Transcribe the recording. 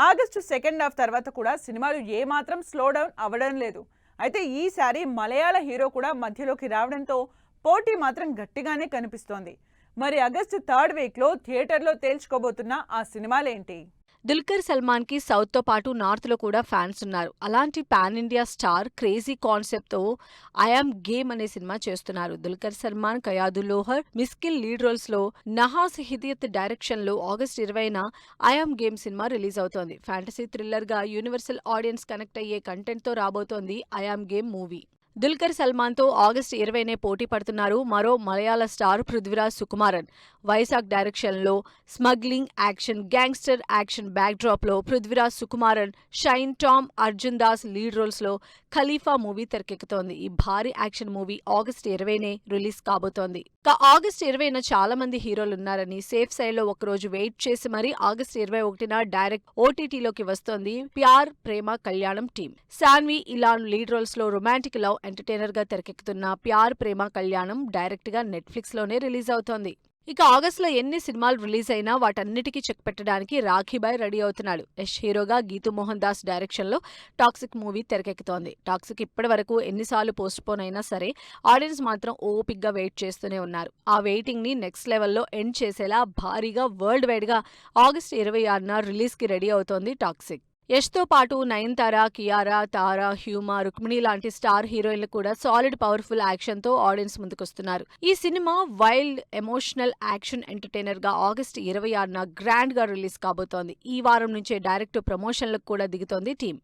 August second half తర్వాత కూడా సినిమాలు ఏమాత్రం స్లో డౌన్ అవ్వడం లేదు. అయితే ఈసారి మలయాళ హీరో కూడా మధ్యలోకి రావడంతో పోటీ మాత్రం గట్టిగానే కనిపిస్తోంది. మరి ఆగస్టు థర్డ్ వీక్లో థియేటర్లో తేల్చుకోబోతున్న ఆ సినిమాలేంటి? దుల్కర్ సల్మాన్ కి సౌత్ తో పాటు నార్త్ లో కూడా ఫ్యాన్స్ ఉన్నారు. అలాంటి pan India star crazy concept తో ఐయామ్ గేమ్ అనే సినిమా చేస్తున్నారు. దుల్కర్ సల్మాన్, కయాదు లోహర్, మిస్కిన్ లీడ్ రోల్స్ లో నహాస్ హిదియత్ డైరెక్షన్ లో ఆగస్టు 20న ఐయామ్ గేమ్ సినిమా రిలీజ్ అవుతోంది. ఫ్యాంటసీ థ్రిల్లర్ గా యూనివర్సల్ ఆడియన్స్ కనెక్ట్ అయ్యే కంటెంట్ తో రాబోతోంది I'm Game movie. Dulquer Salmaan తో ఆగస్టు 20నే పోటీ పడుతున్నారు మరో మలయాళ స్టార్ పృథ్వీరాజ్ సుకుమారన్. వైశాఖ్ డైరెక్షన్ లో smuggling action, gangster action backdrop లో పృథ్వీరాజ్ సుకుమారన్, షైన్ టామ్, అర్జున్ దాస్ లీడ్ రోల్స్ లో ఖలీఫా మూవీ తెరకెక్కుతోంది. ఈ భారీ యాక్షన్ మూవీ ఆగస్టు 20నే రిలీజ్ కాబోతోంది. ఆగస్టు 20న చాలా మంది హీరోలు ఉన్నారని సేఫ్ సైడ్ లో ఒకరోజు వెయిట్ చేసి మరీ ఆగస్టు 21న డైరెక్ట్ ఓటీటీలోకి వస్తోంది ప్యార్ ప్రేమ కళ్యాణం టీం. సాన్వి ఇలాన్ లీడ్ రోల్స్ లో రొమాంటిక్ లవ్ ఎంటర్టైనర్ గా తెరకెక్కుతున్న ప్యార్ ప్రేమ కళ్యాణం డైరెక్ట్ గా నెట్ఫ్లిక్స్ లోనే రిలీజ్ అవుతోంది. ఇక ఆగస్టులో ఎన్ని సినిమాలు రిలీజ్ అయినా వాటన్నిటికీ చెక్ పెట్టడానికి రాఖీబాయ్ రెడీ అవుతున్నాడు. యష్ హీరోగా గీతూ మోహన్ దాస్ డైరెక్షన్ లో టాక్సిక్ మూవీ తెరకెక్కుతోంది. టాక్సిక్ ఇప్పటి వరకు ఎన్నిసార్లు పోస్ట్ పోన్ అయినా సరే ఆడియన్స్ మాత్రం ఓపిక్ గా వెయిట్ చేస్తూనే ఉన్నారు. ఆ వెయిటింగ్ ని నెక్స్ట్ లెవెల్లో ఎండ్ చేసేలా భారీగా వరల్డ్ వైడ్ గా ఆగస్టు 26న రిలీజ్ కి రెడీ అవుతోంది టాక్సిక్. యష్ తో పాటు నయనతార, కియారా, తారా, హ్యూమా, రుక్మిణి లాంటి స్టార్ హీరోయిన్లు కూడా సాలిడ్ పవర్ఫుల్ యాక్షన్ తో ఆడియన్స్ ముందుకొస్తున్నారు. ఈ cinema wild emotional action entertainer గా ఆగస్టు 26న గ్రాండ్ గా రిలీజ్ కాబోతోంది. ఈ వారం నుంచే డైరెక్ట్ ప్రమోషన్లకు కూడా దిగుతోంది టీం.